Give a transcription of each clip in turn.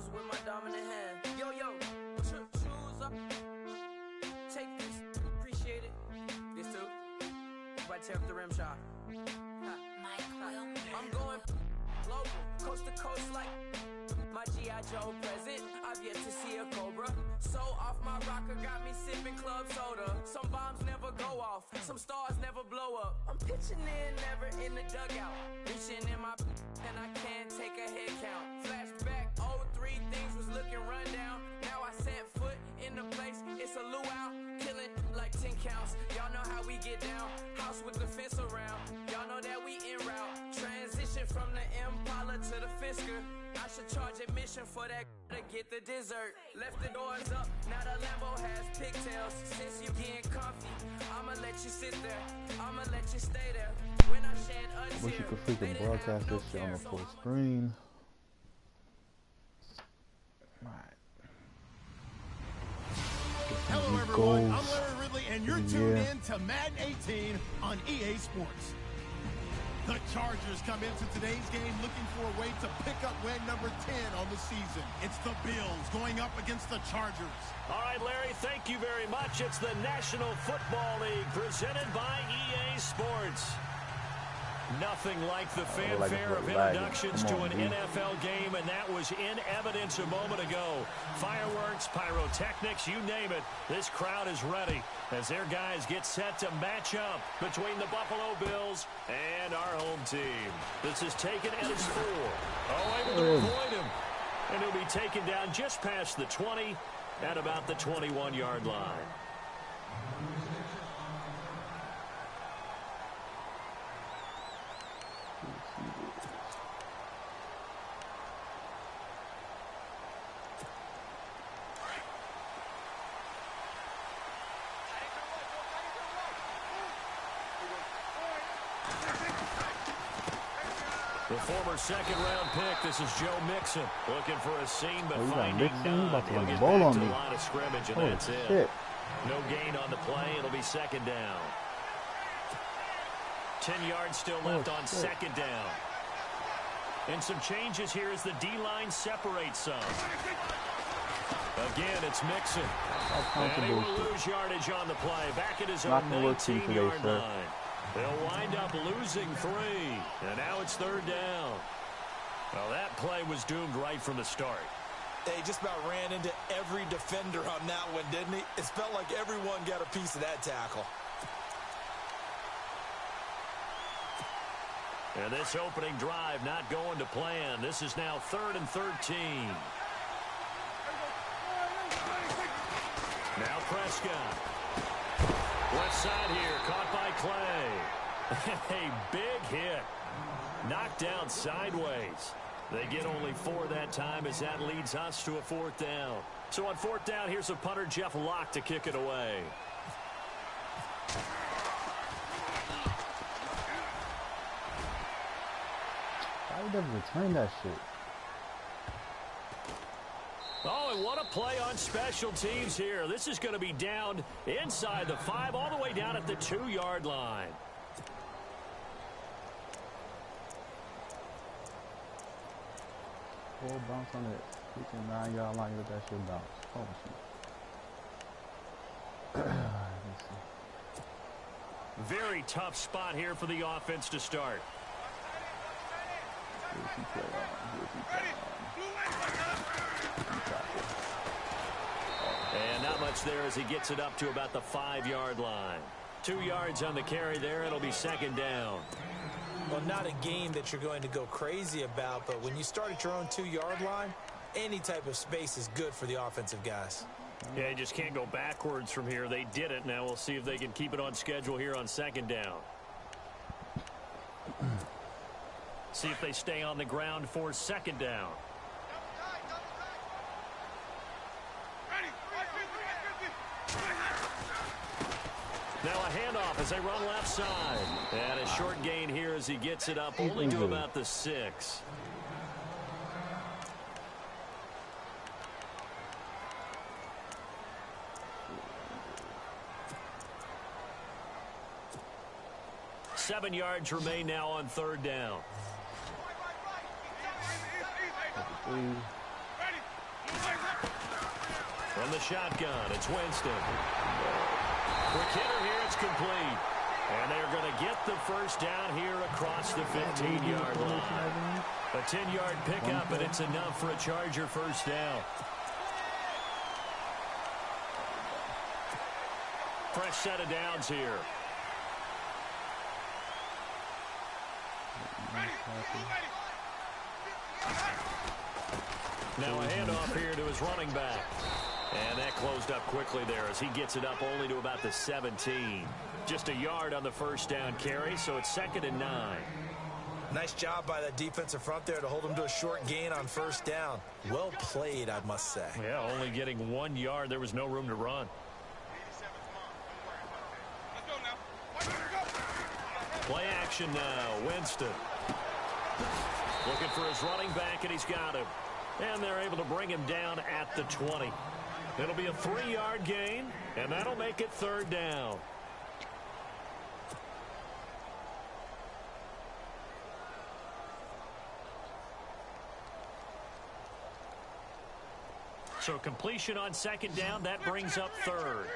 pills with my dominant hand. Yo, choose up. Take this, appreciate it. This too. If I tear up the rim shot. I'm going global, coast to coast like my G.I. Joe present. I've yet to see a Cobra. So off my rocker got me sipping club soda. Some bombs never go off, some stars never blow up. I'm pitching in, never in the dugout. Reaching in my and I can't take a head count. Flashback, 03, things was looking run down. Now I set foot in the place, it's a luau. Killing like 10 counts, y'all know how we get down. House with the fence around, y'all know that we en route. Transition from the Impala to the Fisker. I should charge admission for that to get the dessert. Left the doors up, now the Lambo has pigtails. Since you getting comfy, I'ma let you sit there. I'ma let you stay there. When I shed a tear, wish you could freaking broadcast this shit on a full screen. Right. Hello everyone, I'm Larry Ridley and you're tuned in to Madden 18 on EA Sports. The Chargers come into today's game looking for a way to pick up win number 10 on the season. It's the Bills going up against the Chargers. All right, Larry, thank you very much. It's the National Football League presented by EA Sports. Nothing like the fanfare of introductions to an NFL game, and that was in evidence a moment ago. Fireworks, pyrotechnics, you name it. This crowd is ready as their guys get set to match up between the Buffalo Bills and our home team. This is taken at his 4. Oh, able to avoid him. And he'll be taken down just past the 20 at about the 21-yard line. The former second-round pick, this is Joe Mixon, looking for a seam, but finding none. He'll get back to the line of scrimmage, and that's it. No gain on the play. It'll be second down. 10 yards still left on second down. And some changes here as the D-line separates some. Again, it's Mixon. And he will lose yardage on the play. Back at his own 19-yard line. They'll wind up losing 3, and now it's third down. Well, that play was doomed right from the start. They just about ran into every defender on that one, didn't he? It felt like everyone got a piece of that tackle. And this opening drive not going to plan. This is now 3rd and 13. Now Prescott. Left side here, caught by Clay. A big hit. Knocked down sideways. They get only 4 that time as that leads us to a 4th down. So on 4th down, here's a punter, Jeff Locke, to kick it away. Why would they return that shit? Oh, and what a play on special teams here. This is going to be down inside the 5, all the way down at the 2-yard line. Full bounce on it. Freaking 9-yard line with that shit bounce. Oh, shit. Let's see. Very tough spot here for the offense to start. And not much there as he gets it up to about the 5-yard line. 2 yards on the carry there. It'll be second down. Well, not a game that you're going to go crazy about, but when you start at your own 2-yard line, any type of space is good for the offensive guys. Yeah, you just can't go backwards from here. They did it. Now we'll see if they can keep it on schedule here on second down. See if they stay on the ground for second down. Now a handoff as they run left side. And a short gain here as he gets it up only to about the 6. Seven yards remain now on third down. From the shotgun, it's Winston. Quick hitter here, it's complete. And they're going to get the first down here across the 15-yard line. A 10-yard pickup, and it's enough for a Charger first down. Fresh set of downs here. Now a handoff here to his running back. And that closed up quickly there as he gets it up only to about the 17. Just a yard on the first down carry, so it's 2nd and 9. Nice job by that defensive front there to hold him to a short gain on first down. Well played, I must say. Yeah, only getting 1 yard. There was no room to run. Play action now. Winston. Looking for his running back, and he's got him. And they're able to bring him down at the 20. It'll be a 3-yard gain, and that'll make it 3rd down. So completion on 2nd down, that brings up 3rd.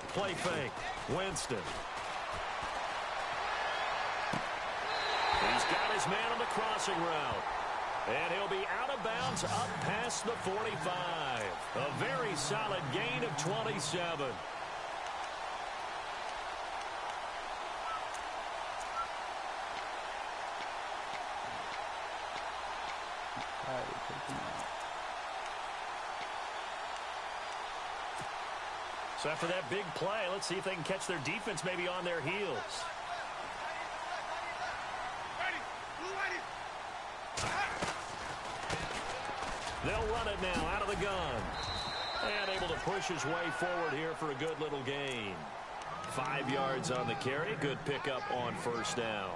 Play fake. Winston. He's got his man on the crossing route. And he'll be out of bounds up past the 45. A very solid gain of 27. So after that big play, let's see if they can catch their defense maybe on their heels. They'll run it now out of the gun. And able to push his way forward here for a good little gain. 5 yards on the carry. Good pickup on first down.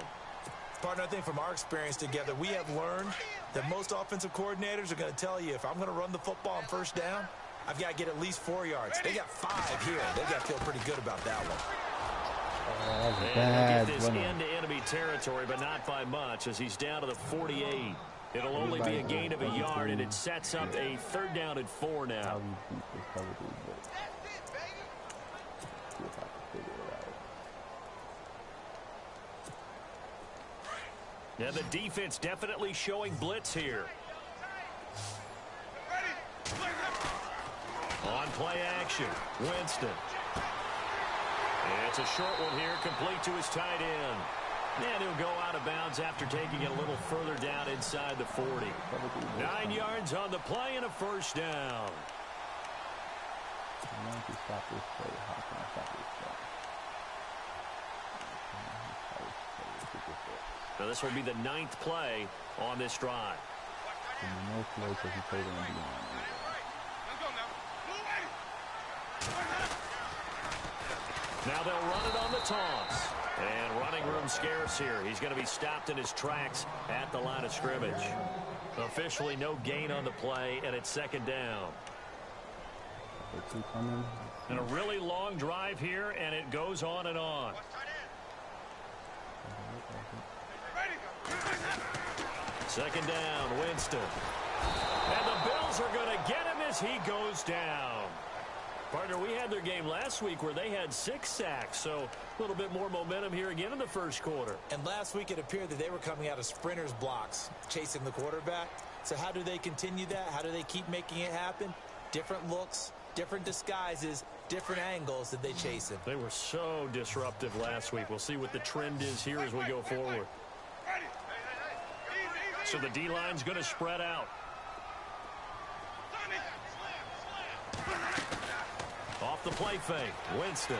Partner, I think from our experience together, we have learned that most offensive coordinators are going to tell you, if I'm going to run the football on first down, I've got to get at least 4 yards. They got 5 here. They got to feel pretty good about that one. And he'll get this into enemy territory, but not by much, as he's down to the 48. It'll only be a gain of a yard, and it sets up a 3rd down and 4 now. Now the defense definitely showing blitz here. On play action, Winston. It's a short one here, complete to his tight end. And he'll go out of bounds after taking it a little further down inside the 40. 9 yards on the play and a first down. Now this will be the 9th play on this drive. Now they'll run it on the toss. And running room scarce here. He's going to be stopped in his tracks at the line of scrimmage. Officially no gain on the play, and it's 2nd down. And a really long drive here, and it goes on and on. Second down, Winston. And the Bills are going to get him as he goes down. Partner, we had their game last week where they had 6 sacks, so a little bit more momentum here again in the first quarter. And last week it appeared that they were coming out of sprinters blocks, chasing the quarterback. So how do they continue that? How do they keep making it happen? Different looks, different disguises, different angles that they chase him. They were so disruptive last week. We'll see what the trend is here as we go forward. So the D-line's going to spread out. Off the play fake, Winston.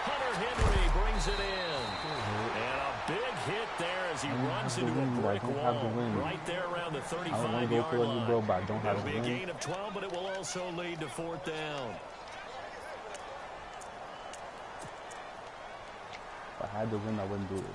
Hunter Henry brings it in. And a big hit there as he runs into a brick wall right there around the 35-yard line. It'll be a gain of 12, but it will also lead to 4th down. If I had to win, I wouldn't do this.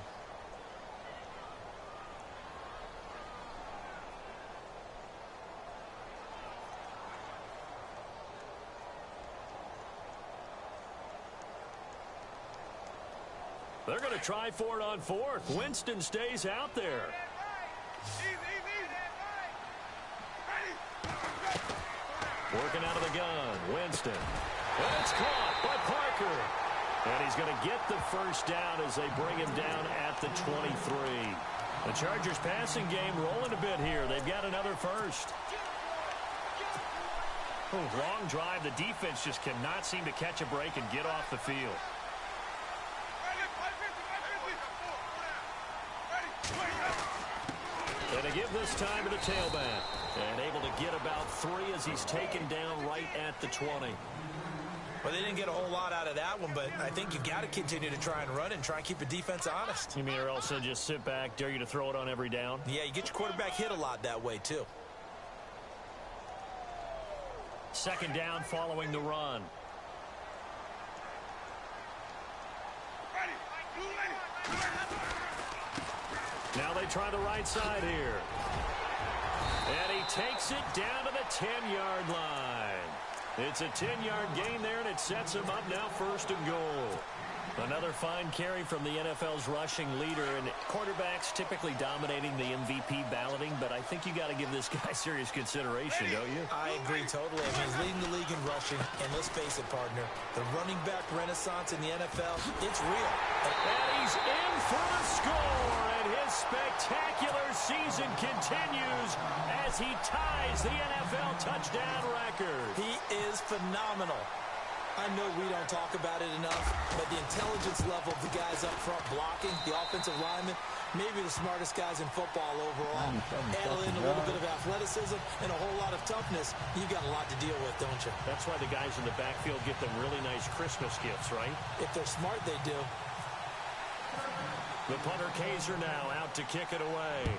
They're going to try for it on fourth. Winston stays out there. Working out of the gun, Winston. And it's caught by Parker. And he's going to get the first down as they bring him down at the 23. The Chargers passing game rolling a bit here. They've got another first. Long drive. The defense just cannot seem to catch a break and get off the field. And to give this time to the tailback. And able to get about 3 as he's taken down right at the 20. Well, they didn't get a whole lot out of that one, but I think you've got to continue to try and run and try and keep the defense honest. You mean or else they'll just sit back, dare you to throw it on every down? Yeah, you get your quarterback hit a lot that way, too. Second down following the run. Now they try the right side here. And he takes it down to the 10-yard line. It's a 10-yard gain there, and it sets him up now first and goal. Another fine carry from the NFL's rushing leader, and quarterbacks typically dominating the MVP balloting, but I think you got to give this guy serious consideration, don't you? I agree totally. I mean, he's leading the league in rushing, and let's face it, partner, the running back renaissance in the NFL, it's real. And he's in for the score, and his spectacular season continues as he ties the NFL touchdown record. He is phenomenal. I know we don't talk about it enough, but the intelligence level of the guys up front blocking, the offensive linemen, maybe the smartest guys in football overall. Add in a little bit of athleticism and a whole lot of toughness, you got a lot to deal with, don't you? That's why the guys in the backfield get them really nice Christmas gifts, right? If they're smart, they do. The punter Kaiser now out to kick it away.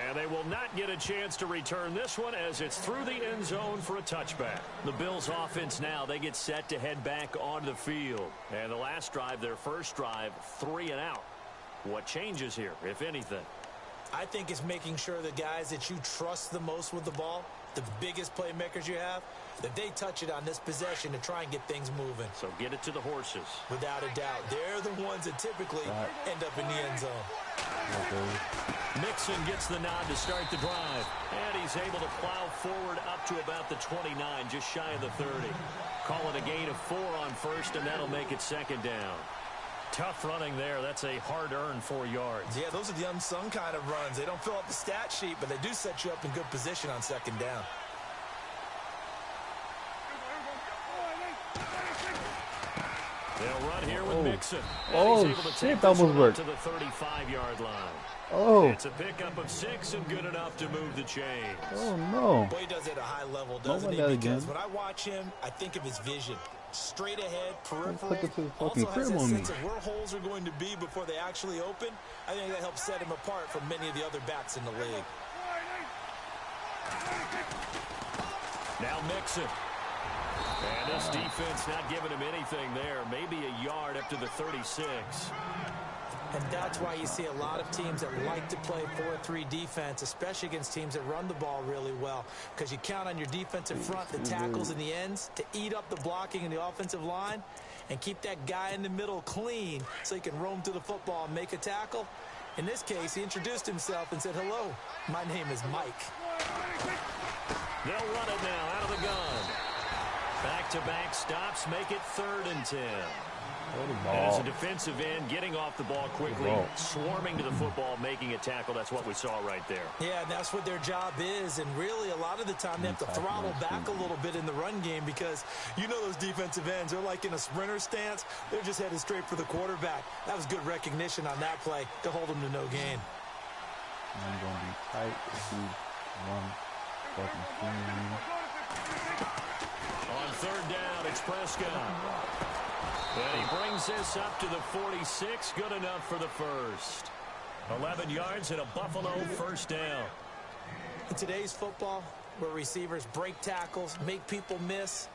And they will not get a chance to return this one as it's through the end zone for a touchback. The Bills offense now, they get set to head back onto the field. And the last drive, their first drive, 3 and out. What changes here, if anything? I think it's making sure the guys that you trust the most with the ball, the biggest playmakers you have, that they touch it on this possession to try and get things moving. So get it to the horses. Without a doubt. They're the ones that typically end up in the end zone. Mixon gets the nod to start the drive. And he's able to plow forward up to about the 29, just shy of the 30. Call it a gain of 4 on first, and that'll make it second down. Tough running there. That's a hard-earned 4 yards. Yeah, those are the unsung kind of runs. They don't fill up the stat sheet, but they do set you up in good position on second down. They'll run here with Mixon. Oh, shit, that almost worked. To the 35-yard line. Oh. It's a pickup of 6 and good enough to move the chains. Oh, no. Boy, he does it at a high level, doesn't he? Because when I watch him, I think of his vision. Straight ahead, peripheral. Also has that sense of where holes are going to be before they actually open. I think that helps set him apart from many of the other backs in the league. Now Mixon. And this defense not giving him anything there. Maybe a yard up to the 36. And that's why you see a lot of teams that like to play 4-3 defense, especially against teams that run the ball really well, because you count on your defensive front, the tackles and the ends, to eat up the blocking in the offensive line and keep that guy in the middle clean so he can roam to the football and make a tackle. In this case, he introduced himself and said, "Hello, my name is Mike." They'll run it now out of the gun. Back-to-back stops make it 3rd and 10. As a defensive end, getting off the ball quickly, swarming to the football, making a tackle. That's what we saw right there. Yeah, and that's what their job is. And really, a lot of the time, they have to throttle back a little bit in the run game because you know those defensive ends, they're like in a sprinter stance. They're just headed straight for the quarterback. That was good recognition on that play to hold them to no gain. I'm going to be tight if he runs fucking screen. On 3rd down, it's Prescott. And he brings this up to the 46. Good enough for the first. 11 yards and a Buffalo first down. In today's football, where receivers break tackles, make people miss,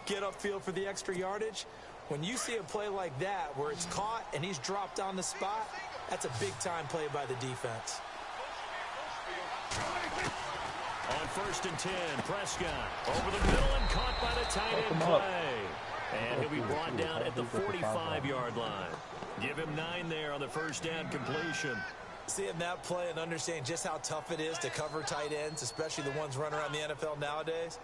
get upfield for the extra yardage, when you see a play like that where it's caught and he's dropped on the spot, that's a big-time play by the defense. On 1st and 10, Prescott over the middle and caught by the tight end Clay. And he'll be brought down at the 45-yard line. Give him 9 there on the first down completion. Seeing that play and understanding just how tough it is to cover tight ends, especially the ones running around the NFL nowadays,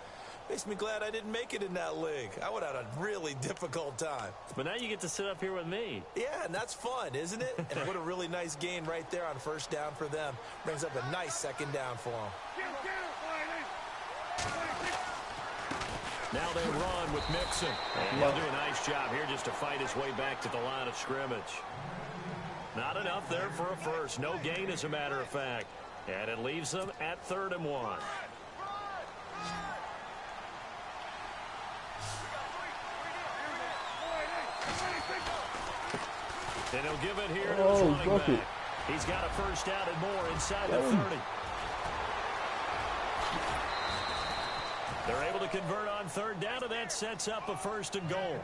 makes me glad I didn't make it in that league. I would have had a really difficult time. But now you get to sit up here with me. Yeah, and that's fun, isn't it? And what a really nice gain right there on first down for them. Brings up a nice second down for them. Now they run with Mixon. And he'll do a nice job here just to fight his way back to the line of scrimmage. Not enough there for a first. No gain, as a matter of fact. And it leaves them at 3rd and 1. And he'll give it here to his running back. He's got a first down and more inside the 30. They're able to convert on 3rd down, and that sets up a 1st and goal.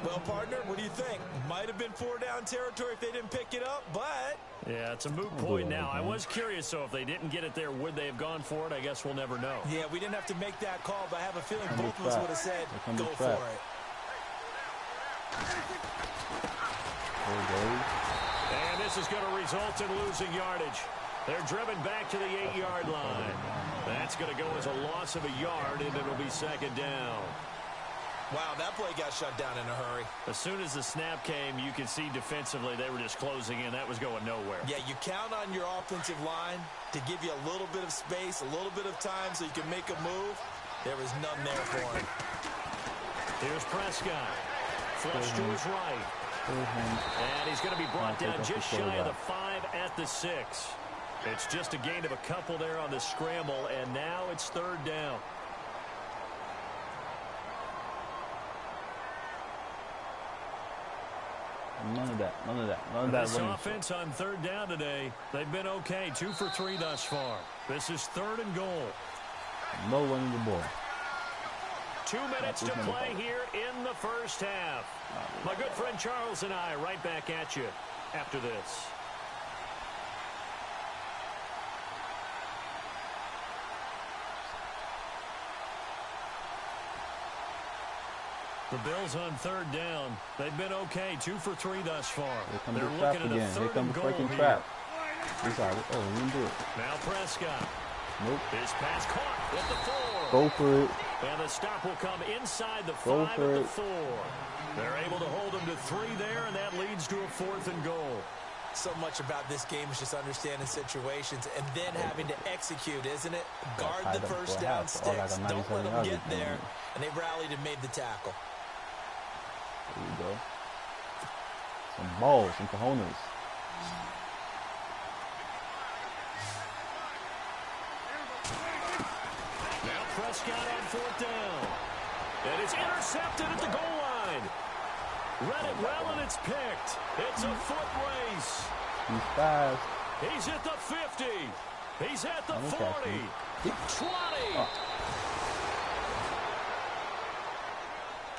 Well, partner, what do you think? Might have been 4-down territory if they didn't pick it up, but... Yeah, it's a moot point now. I was curious, so if they didn't get it there, would they have gone for it? I guess we'll never know. Yeah, we didn't have to make that call, but I have a feeling both of us would have said, go for it. And this is going to result in losing yardage. They're driven back to the 8-yard line. That's going to go as a loss of a yard, and it'll be 2nd down. Wow, that play got shut down in a hurry. As soon as the snap came, you could see defensively they were just closing in. That was going nowhere. Yeah, you count on your offensive line to give you a little bit of space, a little bit of time so you can make a move. There was none there for him. Here's Prescott. Flush to his right. And he's going to be brought down just shy of the 5 at the 6. It's just a gain of a couple there on the scramble, and now it's 3rd down. None of that. This offense on 3rd down today, they've been okay. 2 for 3 thus far. This is 3rd and goal. No running the ball. 2 minutes to play here in the first half. My good friend Charles and I right back at you after this. The Bills on 3rd down. They've been okay. 2 for 3 thus far. They're looking at a 3rd and goal here. Trap. He's out. Oh, he didn't do it. Now Prescott. Nope. His pass caught at the 4. Go for it. And the stop will come inside the 5 at the 4. They're able to hold him to 3 there, and that leads to a 4th and goal. So much about this game is just understanding situations and then having to execute, isn't it? Guard the first down sticks. Don't let them get there. And they rallied and made the tackle. There you go. Some balls, some cojones. Now Prescott on 4th down. And it's intercepted at the goal line. Read it well, and it's picked. It's a foot race. He's fast. He's at the 50. He's at the 40. 20.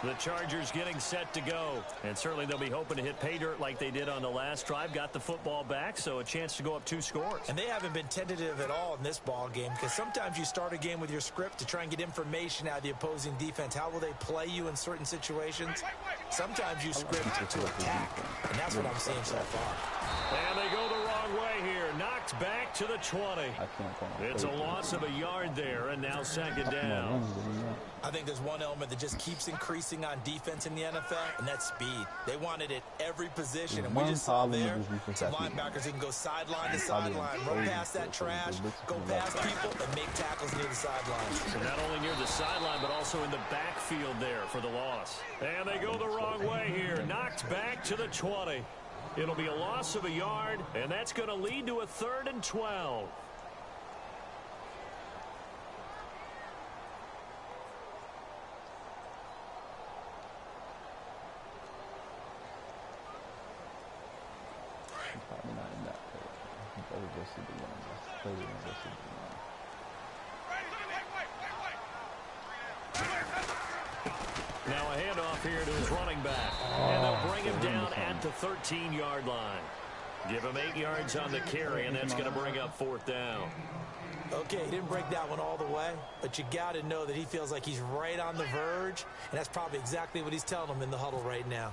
The Chargers getting set to go. And certainly they'll be hoping to hit pay dirt like they did on the last drive. Got the football back, so a chance to go up 2 scores. And they haven't been tentative at all in this ball game, because sometimes you start a game with your script to try and get information out of the opposing defense. How will they play you in certain situations? Sometimes you script to attack, and that's what I'm seeing so far. And they go the wrong way here. Knocked back to the 20. It's a loss of a yard there, and now 2nd down. I think there's one element that just keeps increasing on defense in the NFL, and that's speed. They want it at every position, and we just saw there some linebackers who can go sideline to sideline, run past that trash, go past people, and make tackles near the sideline. So not only near the sideline, but also in the backfield there for the loss. And they go the wrong way here. Knocked back to the 20. It'll be a loss of a yard, and that's going to lead to a 3rd and 12. Probably not in that play. Probably just the one. Probably just the one. Now a handoff here to his running back. And they'll bring him down at the 13-yard line. Give him 8 yards on the carry, and that's going to bring up 4th down. Okay, he didn't break that one all the way, but you got to know that he feels like he's right on the verge, and that's probably exactly what he's telling them in the huddle right now.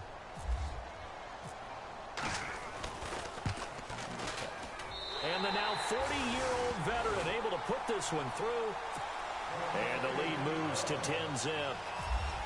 And the now 40-year-old veteran able to put this one through. And the lead moves to 10-zip.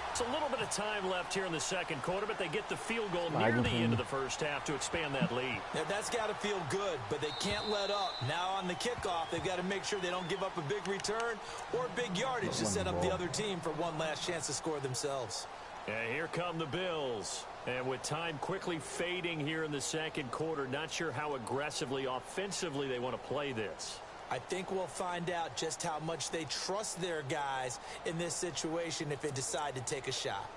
It's a little bit of time left here in the second quarter, but they get the field goal near the end of the first half to expand that lead. Now, that's got to feel good, but they can't let up. Now on the kickoff, they've got to make sure they don't give up a big return or big yardage to set up the other team for one last chance to score themselves. And here come the Bills. And with time quickly fading here in the second quarter, not sure how aggressively, offensively they want to play this. I think we'll find out just how much they trust their guys in this situation if they decide to take a shot.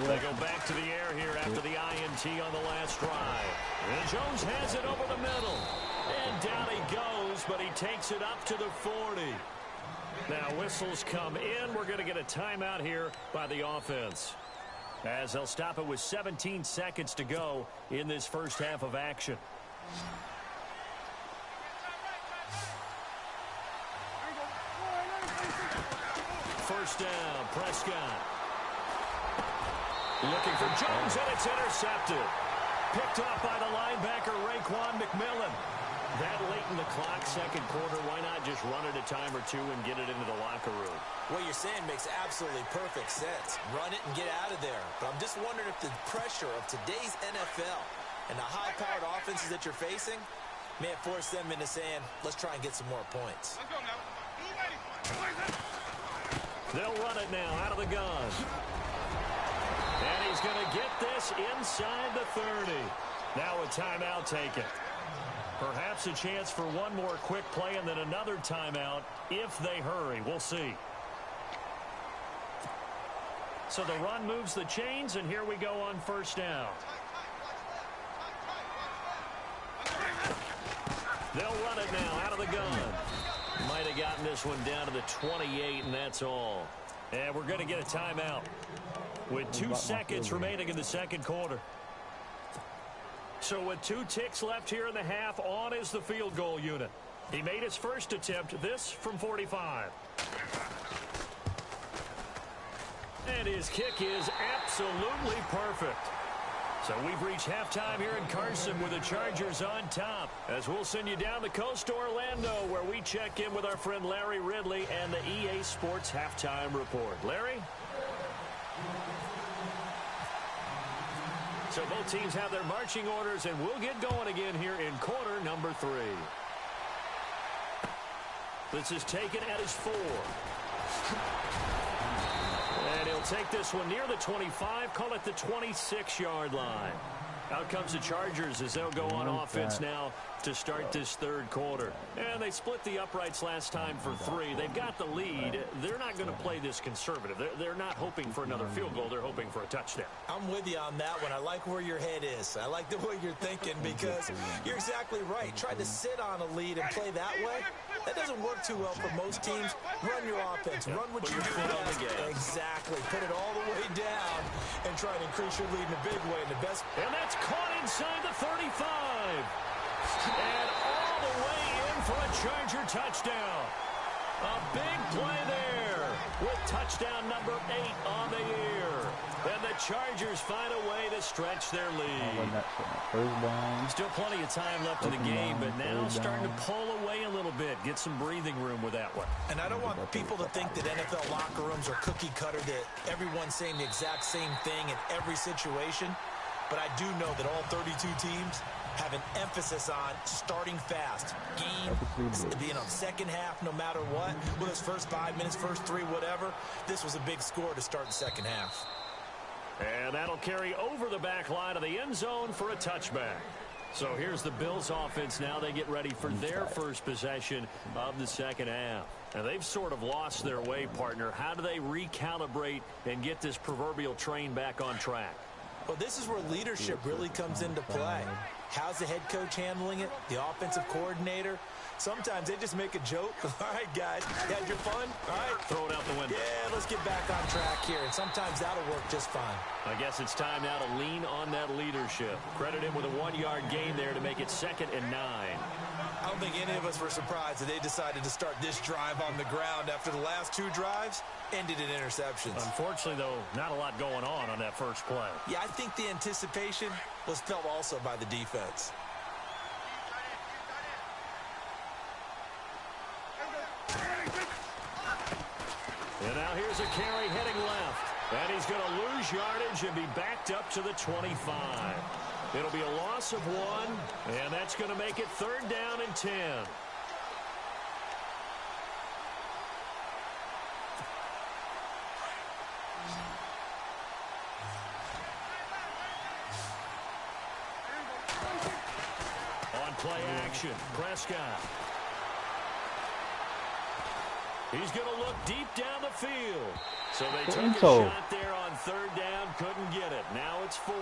They go back to the air here after the INT on the last drive. And Jones has it over the middle. And down he goes, but he takes it up to the 40. Now whistles come in. We're going to get a timeout here by the offense, as they'll stop it with 17 seconds to go in this first half of action. First down, Prescott. Looking for Jones, and it's intercepted. Picked off by the linebacker, Raekwon McMillan. That late in the clock, second quarter, why not just run it a time or two and get it into the locker room? What you're saying makes absolutely perfect sense. Run it and get out of there. But I'm just wondering if the pressure of today's NFL and the high-powered offenses that you're facing may have forced them into saying, let's try and get some more points. They'll run it now out of the gun. And he's going to get this inside the 30. Now a timeout taken. Perhaps a chance for one more quick play and then another timeout if they hurry. We'll see. So the run moves the chains, and here we go on first down. They'll run it now out of the gun. Might have gotten this one down to the 28, and that's all. And we're going to get a timeout with 2 seconds remaining in the second quarter. So with 2 ticks left here in the half, on is the field goal unit. He made his first attempt, this from 45. And his kick is absolutely perfect. So we've reached halftime here in Carson with the Chargers on top, as we'll send you down the coast to Orlando, where we check in with our friend Larry Ridley and the EA Sports Halftime Report. Larry? So both teams have their marching orders, and we'll get going again here in quarter number 3. This is taken at his 4. And he'll take this one near the 25, call it the 26-yard line. Out comes the Chargers as they'll go on offense now to start this third quarter. And they split the uprights last time for 3. They've got the lead. They're not going to play this conservative. They're not hoping for another field goal. They're hoping for a touchdown. I'm with you on that one. I like where your head is. I like the way you're thinking, because you're exactly right. Trying to sit on a lead and play that way, that doesn't work too well for most teams. Run your offense. Run what you do best. Exactly. Put it all the way down and try to increase your lead in a big way. And that's caught inside the 35. And all the way in for a Charger touchdown. A big play there with touchdown number 8 on the year. And the Chargers find a way to stretch their lead. Still plenty of time left in the game, but now starting to pull away a little bit. Get some breathing room with that one. And I don't want people to think that NFL locker rooms are cookie cutter, that everyone's saying the exact same thing in every situation. But I do know that all 32 teams have an emphasis on starting fast. Being on second half no matter what. Whether it's first 5 minutes, first 3, whatever. This was a big score to start the second half. And that'll carry over the back line of the end zone for a touchback. So here's the Bills offense now. They get ready for their first possession of the second half. And they've sort of lost their way, partner. How do they recalibrate and get this proverbial train back on track? Well, this is where leadership really comes into play. How's the head coach handling it? The offensive coordinator? Sometimes they just make a joke. All right, guys, you had your fun? All right. Throw it out the window. Yeah, let's get back on track here, and sometimes that'll work just fine. I guess it's time now to lean on that leadership. Credit him with a 1-yard gain there to make it 2nd and 9. I don't think any of us were surprised that they decided to start this drive on the ground after the last 2 drives ended in interceptions. Unfortunately, though, not a lot going on that first play. Yeah, I think the anticipation was felt also by the defense. And now here's a carry heading left. And he's going to lose yardage and be backed up to the 25. It'll be a loss of 1, and that's going to make it 3rd down and 10. On play action, Prescott. He's going to look deep down the field. So they took a shot there on 3rd down, couldn't get it. Now it's 4th.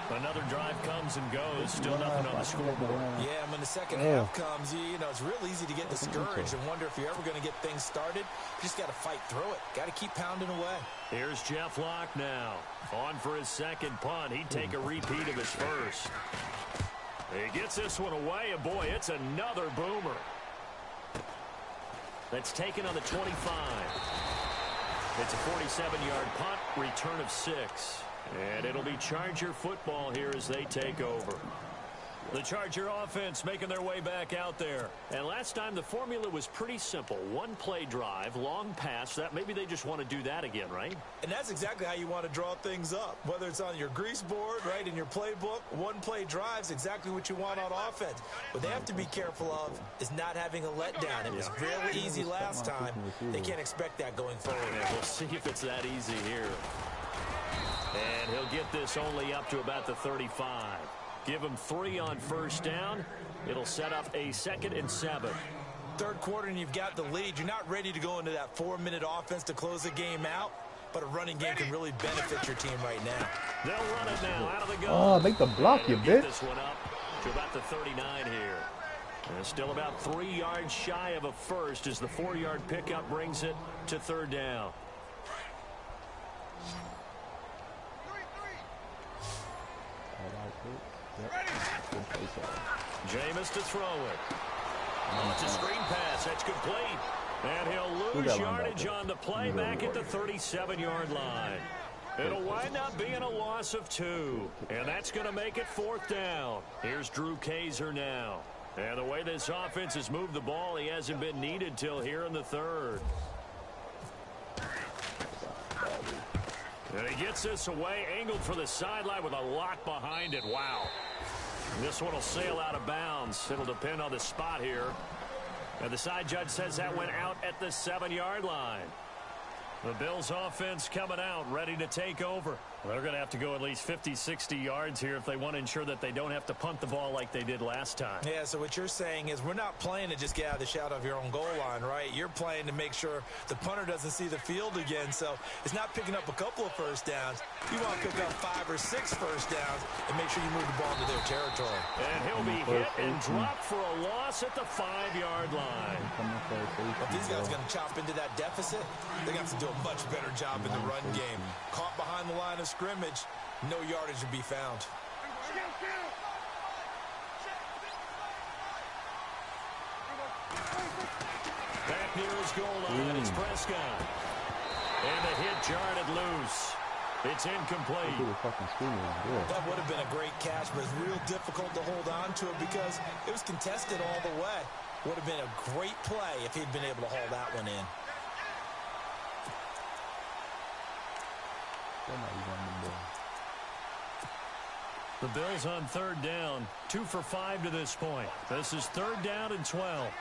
Another drive comes and goes, still nothing on the scoreboard. Yeah, when the second half comes, you know, it's real easy to get discouraged and wonder if you're ever going to get things started. You just got to fight through it. Got to keep pounding away. Here's Jeff Locke now. On for his 2nd punt. He'd take a repeat of his first. He gets this one away, and boy, it's another boomer. That's taken on the 25. It's a 47-yard punt, return of 6. And it'll be Charger football here as they take over. The Charger offense making their way back out there. And last time the formula was pretty simple. 1-play drive, long pass. That maybe they just want to do that again, right? And that's exactly how you want to draw things up. Whether it's on your grease board, right, in your playbook, 1-play drive's exactly what you want on offense. What they have to be careful of is not having a letdown. It was really easy last time. They can't expect that going forward. Yeah, we'll see if it's that easy here. And he'll get this only up to about the 35. Give him 3 on 1st down. It'll set up a 2nd and 7. 3rd quarter and you've got the lead. You're not ready to go into that 4-minute offense to close the game out, but a running game can really benefit your team right now. They'll run it now out of the gun. Oh, make the block, you bitch. This one up to about the 39 here. And still about 3 yards shy of a first as the 4-yard pickup brings it to 3rd down. Jameis to throw it. Oh, it's a screen pass. That's complete. And he'll lose yardage on the play back at the 37-yard line. It'll wind up being a loss of 2. And that's going to make it 4th down. Here's Drew Kaiser now. And the way this offense has moved the ball, he hasn't been needed till here in the 3rd. And he gets this away, angled for the sideline with a lock behind it. Wow. This one will sail out of bounds. It'll depend on the spot here. And the side judge says that went out at the 7-yard line. The Bills offense coming out, ready to take over. They're going to have to go at least 50, 60 yards here if they want to ensure that they don't have to punt the ball like they did last time. Yeah, so what you're saying is we're not playing to just get out of the shadow of your own goal line, right? You're playing to make sure the punter doesn't see the field again. So it's not picking up a couple of first downs. You want to pick up 5 or 6 first downs and make sure you move the ball into their territory. And he'll be hit and dropped for a loss at the 5-yard line. If these guys are going to chop into that deficit, they're going to have to do a much better job in the run game. Caught behind the line of scrimmage, no yardage to be found. Back near his goal line, it's Prescott. And the hit jarred it loose. It's incomplete. That would have been a great catch, but it's real difficult to hold on to it because it was contested all the way. Would have been a great play if he'd been able to haul that one in. The Bills on 3rd down, 2 for 5 to this point. This is 3rd down and 12.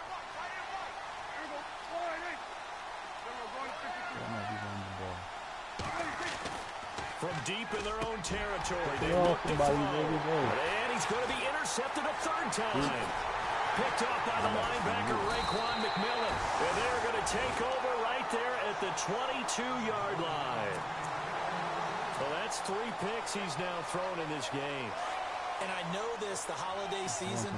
From deep in their own territory, they look to throw. And he's going to be intercepted a 3rd time. Picked off by the linebacker, Raekwon McMillan. And they're going to take over right there at the 22-yard line. Well, that's 3 picks he's now thrown in this game. And I know this, the holiday season,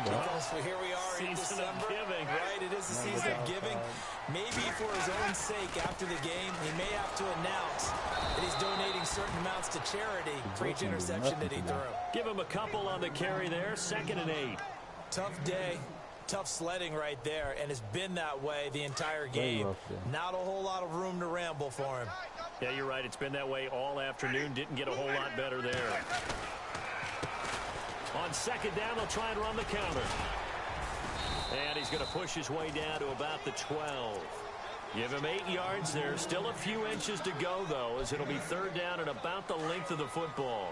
because here we are in December, right? It is the season of giving. Maybe for his own sake, after the game, he may have to announce that he's donating certain amounts to charity for each interception that he threw. Give him a couple on the carry there, 2nd and 8. Tough day, tough sledding right there, and it's been that way the entire game. Not a whole lot of room to ramble for him. Yeah, you're right. It's been that way all afternoon. Didn't get a whole lot better there. On 2nd down, they'll try and run the counter. And he's going to push his way down to about the 12. Give him 8 yards there. Still a few inches to go, though, as it'll be 3rd down and about the length of the football.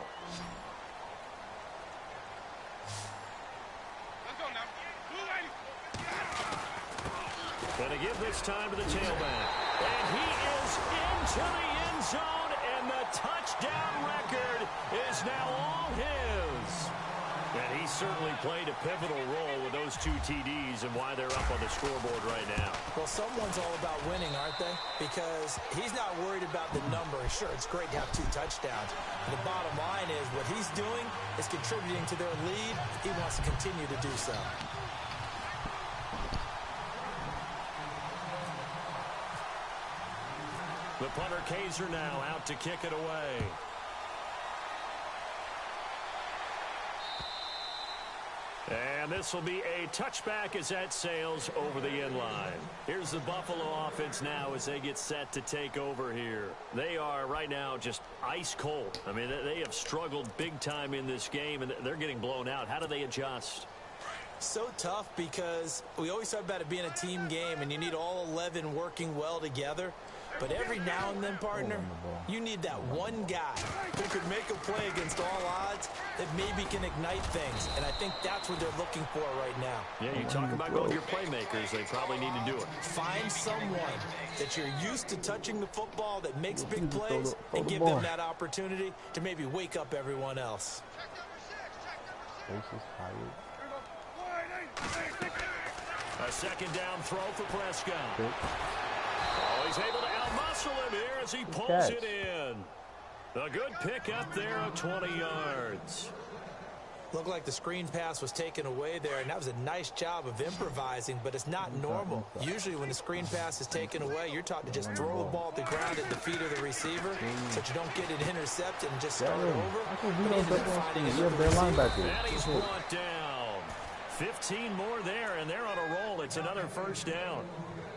Going to give this time to the tailback. And he is into the end zone, and the touchdown record is now all his. And he certainly played a pivotal role with those 2 TDs and why they're up on the scoreboard right now. Well, someone's all about winning, aren't they? Because he's not worried about the number. Sure, it's great to have 2 touchdowns. But the bottom line is what he's doing is contributing to their lead. He wants to continue to do so. The punter Kaiser now out to kick it away. And this will be a touchback as that sails over the end line. Here's the Buffalo offense now as they get set to take over here. They are right now just ice cold. I mean, they have struggled big time in this game, and they're getting blown out. How do they adjust? So tough because we always talk about it being a team game, and you need all 11 working well together. But every now and then, partner, you need that one guy who could make a play against all odds that maybe can ignite things. And I think that's what they're looking for right now. Yeah, you talk about going to your playmakers. They probably need to do it. Find someone that you're used to touching the football that makes big plays and give them that opportunity to maybe wake up everyone else. A 2nd down throw for Prescott. Oh, he's able to outmuscle him here as he pulls it in. A good pick up there of 20 yards. Looked like the screen pass was taken away there, and that was a nice job of improvising, but it's not normal. Usually when the screen pass is taken away, you're taught to just throw the ball at the ground at the feet of the receiver so that you don't get it intercepted and just start over. And he's brought down. 15 more there, and they're on a roll. It's another 1st down.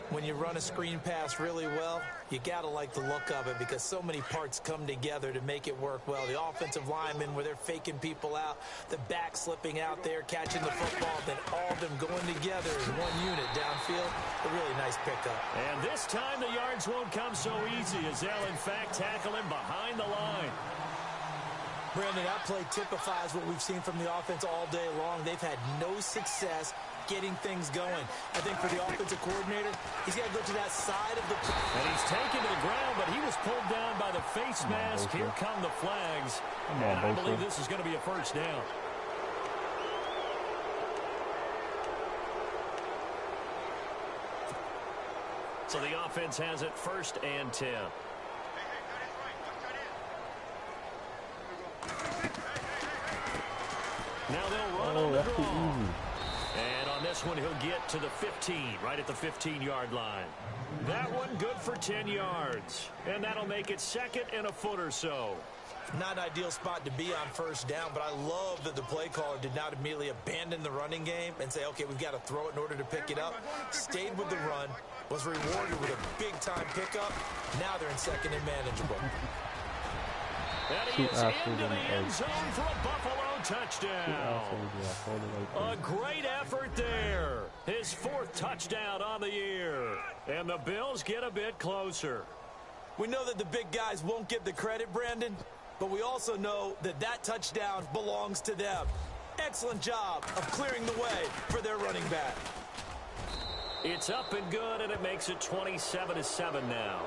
When you run a screen pass really well, you got to like the look of it because so many parts come together to make it work well. The offensive linemen where they're faking people out, the back slipping out there, catching the football, then all of them going together as one unit downfield. A really nice pickup. And this time the yards won't come so easy as they'll, in fact, tackle him behind the line. Brandon, that play typifies what we've seen from the offense all day long. They've had no success getting things going. I think for the offensive coordinator, he's got to go to that side of the... And he's taken to the ground, but he was pulled down by the face mask. Here come the flags. And I believe this is going to be a 1st down. So the offense has it 1st and 10. Now they'll run on the draw. And on this one, he'll get to the 15, right at the 15-yard line. That one good for 10 yards. And that'll make it 2nd and a foot or so. Not an ideal spot to be on 1st down, but I love that the play caller did not immediately abandon the running game and say, okay, we've got to throw it in order to pick it up. Stayed with the run, was rewarded with a big-time pickup. Now they're in 2nd and manageable. And he is into the end zone for a Buffalo touchdown. A great effort there. His 4th touchdown on the year. And the Bills get a bit closer. We know that the big guys won't get the credit, Brandon, but we also know that that touchdown belongs to them. Excellent job of clearing the way for their running back. It's up and good, and it makes it 27-7 now.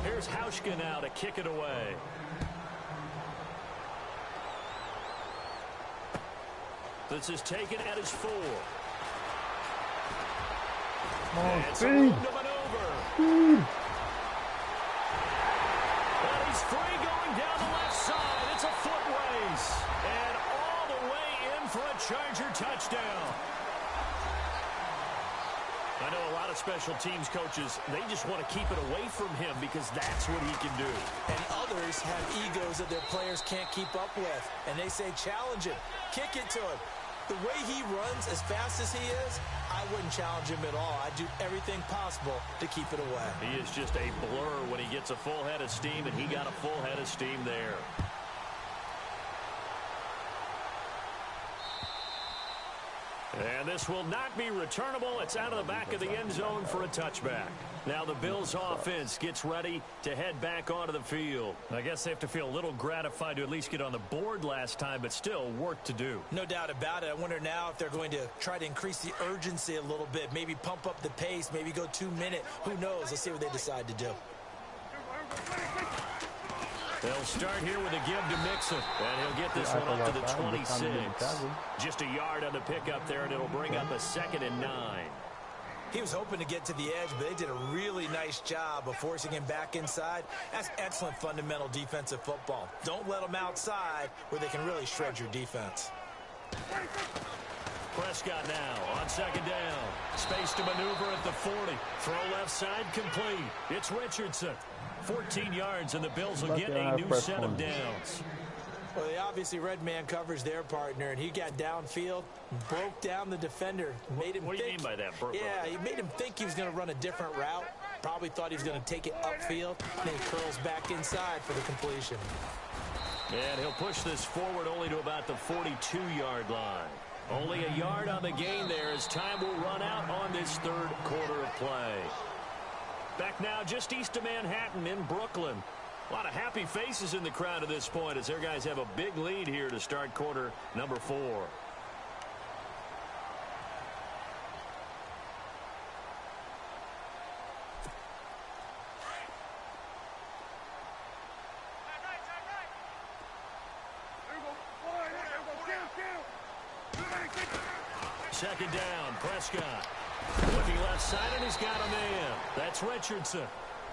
Here's Hauschka now to kick it away. This is taken at his 4. It's a room to maneuver. And he's free going down the left side. It's a foot race. And all the way in for a Charger touchdown. I know a lot of special teams coaches, they just want to keep it away from him because that's what he can do. And others have egos that their players can't keep up with. And they say, challenge him, kick it to him. The way he runs as fast as he is, I wouldn't challenge him at all. I'd do everything possible to keep it away. He is just a blur when he gets a full head of steam, and he got a full head of steam there. And this will not be returnable. It's out of the back of the end zone for a touchback. Now the Bills offense gets ready to head back onto the field. I guess they have to feel a little gratified to at least get on the board last time, but still work to do. No doubt about it. I wonder now if they're going to try to increase the urgency a little bit, maybe pump up the pace, maybe go 2 minute. Who knows? Let's see what they decide to do. They'll start here with a give to Mixon, and he'll get this one up to the 26. Just a yard on the pickup there, and it'll bring up a 2nd and 9. He was hoping to get to the edge, but they did a really nice job of forcing him back inside. That's excellent fundamental defensive football. Don't let them outside where they can really shred your defense. Prescott now on 2nd down. Space to maneuver at the 40. Throw left side complete. It's Richardson. 14 yards, and the Bills will get a new set of downs. Well, they obviously read man coverage their partner, and he got downfield, broke down the defender, made him What do you think, mean by that? Yeah, he made him think he was going to run a different route. Probably thought he was going to take it upfield, and then he curls back inside for the completion. And he'll push this forward only to about the 42-yard line. Only a yard on the gain there as time will run out on this third quarter of play. Back now just east of Manhattan in Brooklyn. A lot of happy faces in the crowd at this point as their guys have a big lead here to start quarter number 4. Second down, Prescott. Looking left side, and he's got a man. That's Richardson.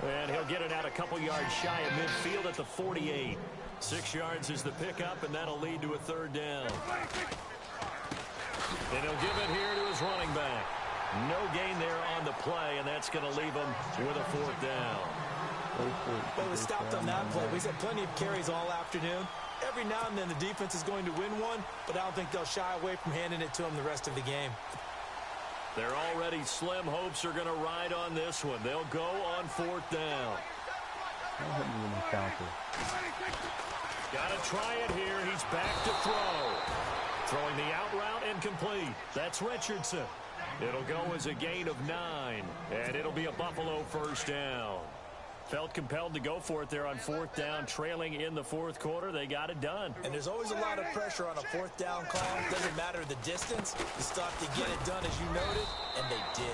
And he'll get it out a couple yards shy of midfield at the 48. 6 yards is the pickup, and that'll lead to a 3rd down. And he'll give it here to his running back. No gain there on the play, and that's going to leave him with a 4th down. Well, we stopped on that play. We've had plenty of carries all afternoon. Every now and then the defense is going to win one, but I don't think they'll shy away from handing it to them the rest of the game. Their already slim hopes are going to ride on this one. They'll go on 4th down. Got to try it here. He's back to throw. Throwing the out route incomplete. That's Richardson. It'll go as a gain of 9, and it'll be a Buffalo 1st down. Felt compelled to go for it there on 4th down, trailing in the 4th quarter. They got it done. And there's always a lot of pressure on a 4th down call. Doesn't matter the distance. You stop to get it done, as you noted, and they did.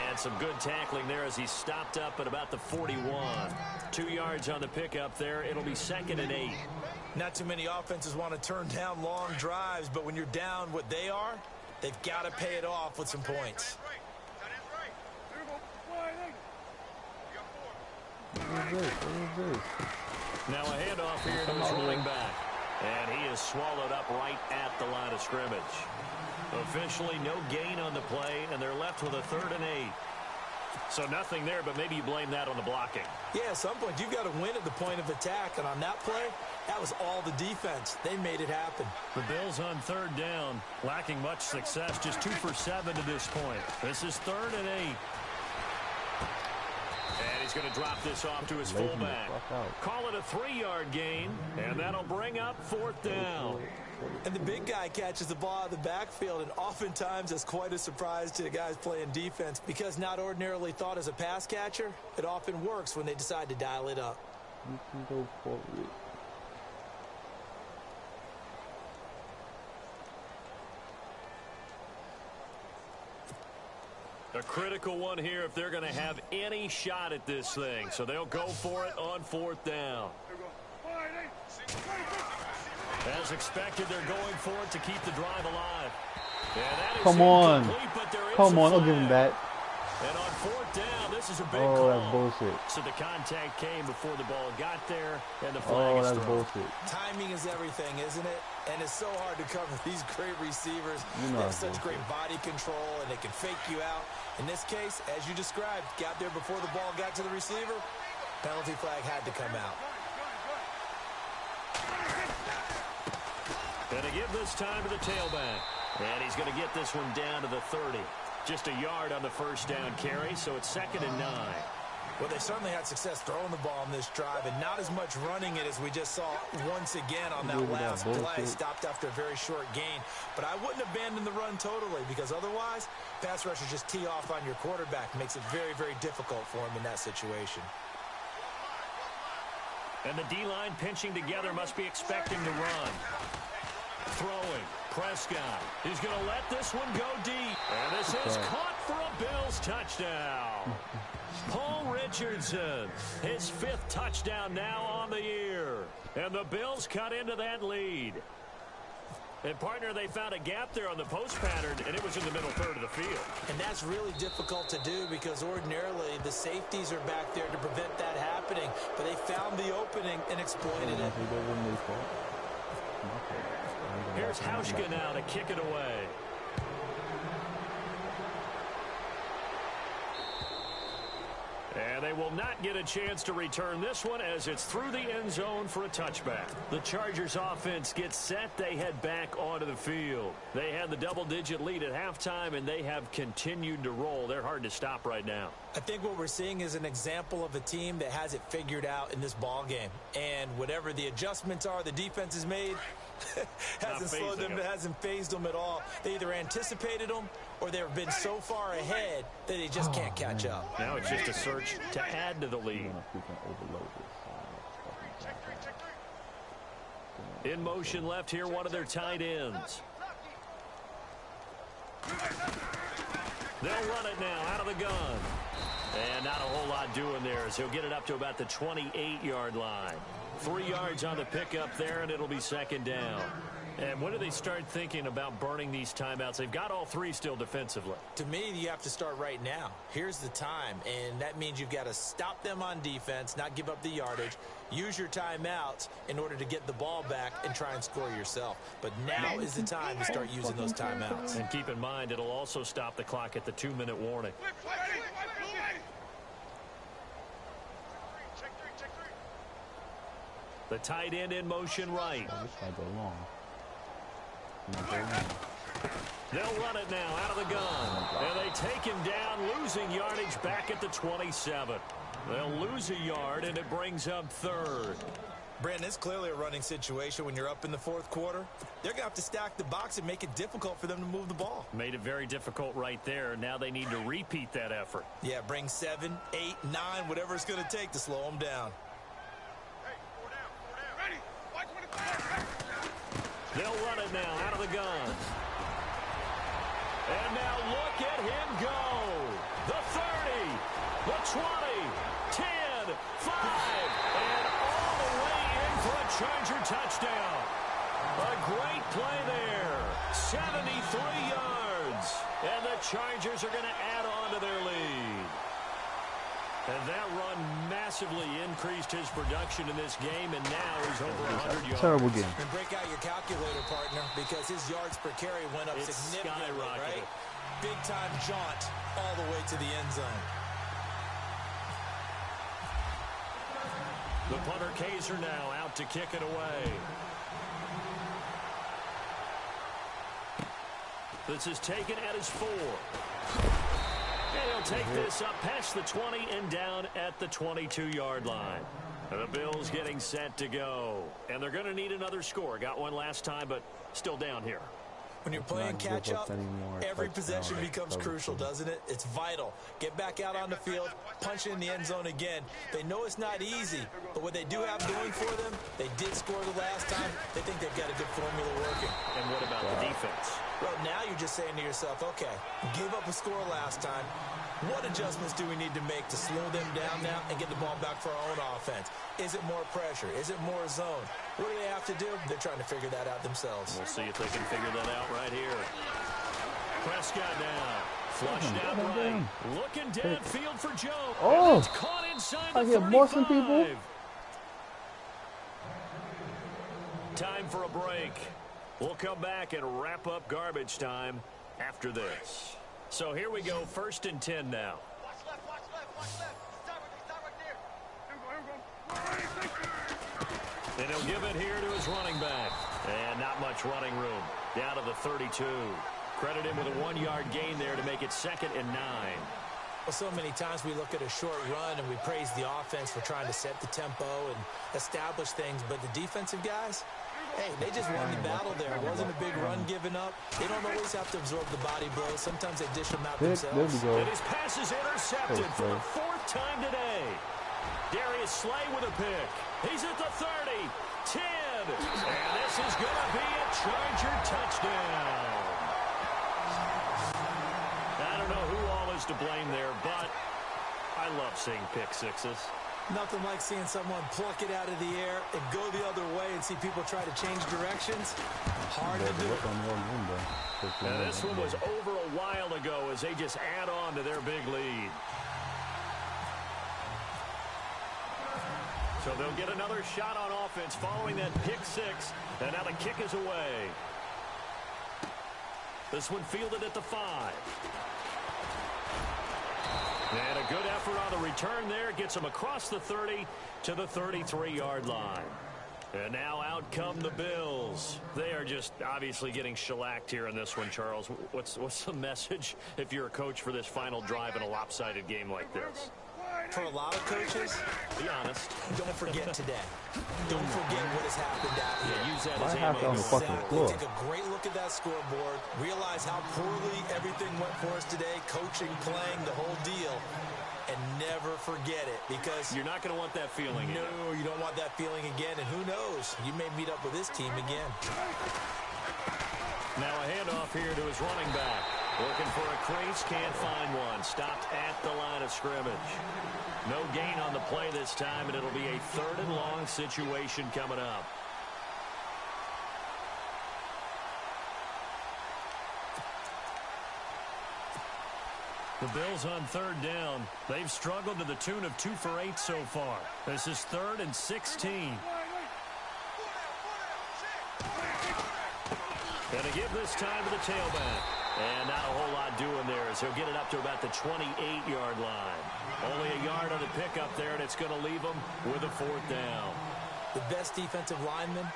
And some good tackling there as he stopped up at about the 41. 2 yards on the pickup there. It'll be 2nd and 8. Not too many offenses want to turn down long drives, but when you're down what they are, they've got to pay it off with some points. Now a handoff here to his running back. And he is swallowed up right at the line of scrimmage. Officially no gain on the play, and they're left with a 3rd and 8. So nothing there, but maybe you blame that on the blocking. Yeah, at some point you've got to win at the point of attack, and on that play, that was all the defense. They made it happen. The Bills on 3rd down, lacking much success, just 2 for 7 to this point. This is 3rd and 8. And he's going to drop this off to his fullback. Call it a 3-yard gain, and that'll bring up 4th down. And the big guy catches the ball out of the backfield, and oftentimes that's quite a surprise to the guys playing defense because not ordinarily thought as a pass catcher, it often works when they decide to dial it up. You can go for it. A critical one here if they're going to have any shot at this thing. So they'll go for it on 4th down. As expected, they're going for it to keep the drive alive. Come on. Come on, I'll give him that. And on 4th down, this is a big Oh, call. that's bullshit. So the contact came before the ball got there, and the flag Oh, is that's thrown. bullshit. Timing is everything, isn't it? And it's so hard to cover these great receivers. You know They have that's such bullshit. great body control, and they can fake you out. In this case, as you described, got there before the ball got to the receiver. Penalty flag had to come out. And to give this time to the tailback. And he's going to get this one down to the 30. Just a yard on the first down carry, so it's 2nd and 9. Well, they certainly had success throwing the ball on this drive, and not as much running it as we just saw once again on that last play. Stopped after a very short gain. But I wouldn't abandon the run totally, because otherwise, pass rushers just tee off on your quarterback. Makes it very, very difficult for him in that situation. And the D-line pinching together, must be expecting to run. Throwing. Prescott. He's going to let this one go deep. And this is caught for a Bills touchdown. Paul Richardson, his 5th touchdown now on the year. And the Bills cut into that lead. And, partner, they found a gap there on the post pattern, and it was in the middle third of the field. And that's really difficult to do because ordinarily the safeties are back there to prevent that happening. But they found the opening and exploited it. Here's Hauschka now to kick it away. And they will not get a chance to return this one as it's through the end zone for a touchback. The Chargers offense gets set. They head back onto the field. They had the double-digit lead at halftime, and they have continued to roll. They're hard to stop right now. I think what we're seeing is an example of a team that has it figured out in this ball game. And whatever the adjustments are the defense has made, hasn't slowed them, hasn't phased them at all. They either anticipated them or they've been so far ahead that they just can't catch up. Now it's just a search to add to the lead. In motion left here, one of their tight ends. They'll run it now out of the gun. And not a whole lot doing there as he'll get it up to about the 28-yard line. 3 yards on the pickup there, and it'll be 2nd down. And when do they start thinking about burning these timeouts? They've got all 3 still defensively. To me, you have to start right now. Here's the time, and that means you've got to stop them on defense, not give up the yardage, use your timeouts in order to get the ball back and try and score yourself. But now is the time to start using those timeouts. And keep in mind, it'll also stop the clock at the 2-minute warning. The tight end in motion right. They'll run it now out of the gun. And they take him down, losing yardage back at the 27. They'll lose a yard, and it brings up 3rd. Brandon, it's clearly a running situation when you're up in the 4th quarter. They're going to have to stack the box and make it difficult for them to move the ball. Made it very difficult right there. Now they need to repeat that effort. Yeah, bring 7, 8, 9, whatever it's going to take to slow them down. They'll run it now out of the gun. And now look at him go. The 30, the 20, 10, 5, and all the way in for a Charger touchdown. A great play there. 73 yards. And the Chargers are going to add on to their lead. And that run massively increased his production in this game, and now he's over 100 yards. Terrible game. And break out your calculator, partner, because his yards per carry went up significantly, right? Big-time jaunt all the way to the end zone. The punter Kaiser now out to kick it away. This is taken at his 4. And he'll take this up past the 20 and down at the 22-yard line. And the Bills getting set to go. And they're going to need another score. Got one last time, but still down here. When you're playing catch-up, every possession becomes crucial, doesn't it? It's vital. Get back out on the field, punch it in the end zone again. They know it's not easy, but what they do have going for them, they did score the last time. They think they've got a good formula working. And what about the defense? Well, now you're just saying to yourself, okay, gave up a score last time. What adjustments do we need to make to slow them down now and get the ball back for our own offense? Is it more pressure? Is it more zone? What do they have to do? They're trying to figure that out themselves. We'll see if they can figure that out right here. Prescott now Flushed out right. Looking downfield for Joe. Oh! It's caught inside I the hear 35. Boston people. Time for a break. We'll come back and wrap up garbage time after this. So here we go, 1st and 10 now. Watch left, watch left, watch left. Start right there. And he'll give it here to his running back. And not much running room. Down to the 32. Credit him with a 1-yard gain there to make it 2nd and 9. Well, so many times we look at a short run and we praise the offense for trying to set the tempo and establish things, but the defensive guys, hey, they just won the battle there. It wasn't a big run given up. They don't always have to absorb the body blows. Sometimes they dish them out themselves. There we go. And his pass is intercepted for the 4th time today. Darius Slay with a pick. He's at the 30, 10, and this is going to be a Charger touchdown. I don't know who all is to blame there, but I love seeing pick sixes. Nothing like seeing someone pluck it out of the air and go the other way and see people try to change directions. Hard to do. Now, this one was over a while ago as they just add on to their big lead. So they'll get another shot on offense following that pick six. And now the kick is away. This one fielded at the 5. And a good effort on the return there. Gets him across the 30 to the 33-yard line. And now out come the Bills. They are just obviously getting shellacked here in this one, Charles. What's the message if you're a coach for this final drive in a lopsided game like this? For a lot of coaches, be honest. Don't forget today. Don't forget what has happened out here. Yeah, use that Why as have to on the ammo. fucking floor? Take a great look at that scoreboard. Realize how poorly everything went for us today. Coaching, playing, the whole deal. And never forget it, because You're not going to want that feeling again. no, you don't want that feeling again. And who knows? You may meet up with this team again. Now a handoff here to his running back. Looking for a crease, can't find one. Stopped at the line of scrimmage. No gain on the play this time, and it'll be a 3rd and long situation coming up. The Bills on 3rd down. They've struggled to the tune of 2 for 8 so far. This is 3rd and 16. And to give this time to the tailback. And not a whole lot doing there as he'll get it up to about the 28-yard line. Only a yard on the pickup there, and it's going to leave him with a 4th down. The best defensive linemen,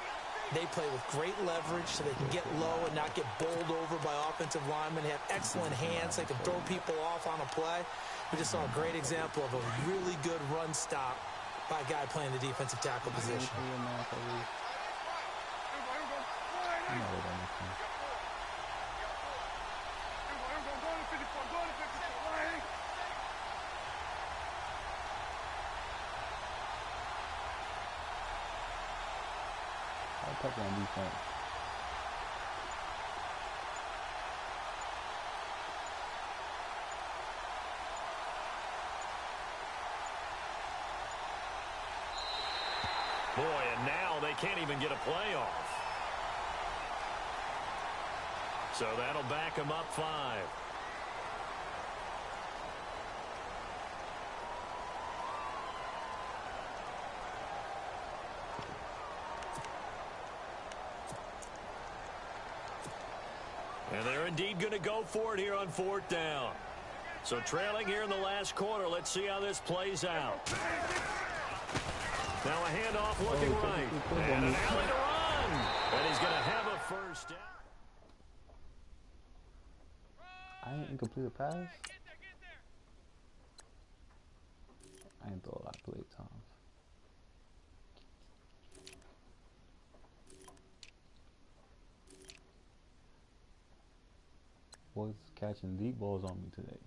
they play with great leverage so they can get low and not get bowled over by offensive linemen. They have excellent hands. They can throw people off on a play. We just saw a great example of a really good run stop by a guy playing the defensive tackle position. Touchdown defense. Boy, and now they can't even get a play off. So that'll back him up 5. And they're indeed going to go for it here on 4th down. So trailing here in the last quarter. Let's see how this plays out. Now a handoff looking right. And an alley to run. And he's going to have a 1st down. I ain't incomplete a pass. I ain't throw a lot of play times. Boys catching deep balls on me today.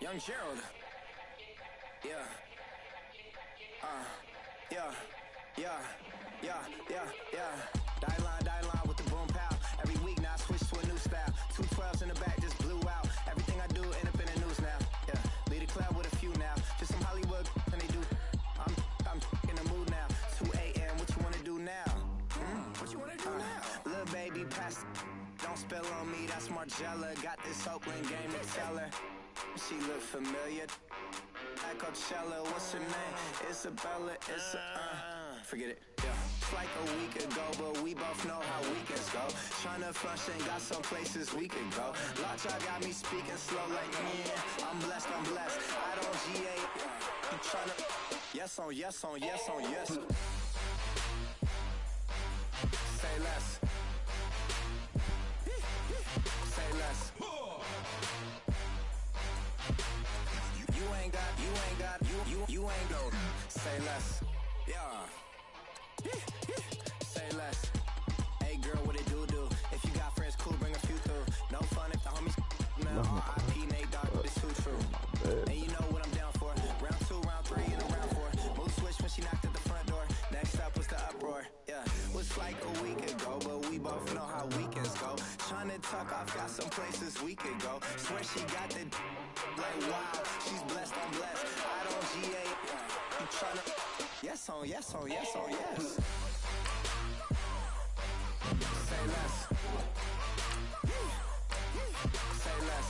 Young Gerald. Yeah. Die line with the boom pow. Every week now I switch to a new style. 212s in the back just blew out. Everything I do end up in the news now. Yeah, lead a club with a few now. Just some Hollywood and they do. I'm in the mood now. 2 a.m. What you wanna do now? What you wanna do now? Little baby, pass. Don't spill on me. That's Margella. Got this Oakland game to tell her. She look familiar. At Coachella, what's her name? Isabella. Forget it. Yeah. It's like a week ago, but we both know how weekends go. Tryna function, got some places we could go. Lot y'all got me speaking slow like, yeah, I'm blessed. I don't GA. You tryna, yes on yes. Say less. Say less. You ain't got, say less. Yeah. Say less. Hey girl, what it do? If you got friends, cool, bring a few through. No fun if the homies now. RIP Nate Dogg, but it's too true. And you know what I'm down for. Round 2, round 3, and a round 4. Mood switch when she knocked at the front door. Next up was the uproar. Yeah, was like a week ago, but we both know how weekends go. Tryna tuck off, got some places we could go. Swear she got the like wow, she's blessed, I'm blessed. I don't GA. You tryna yes on yes. Say less. Say less.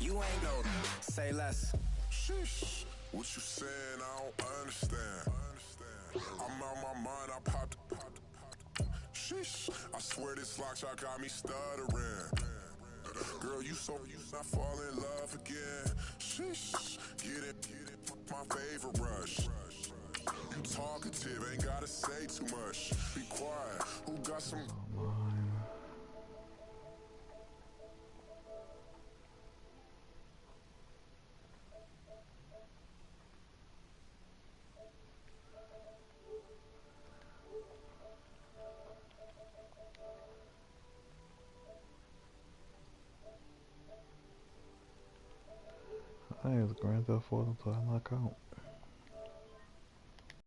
You ain't got, say less. Sheesh, what you saying? I don't understand. I'm out my mind, I popped. Sheesh, I swear this lock shot got me stuttering. Girl, you not fall in love again. Sheesh, get it, my favorite rush. You talkative, ain't gotta say too much. Be quiet, who got some? I think it's Grand Theft Auto until I knock out.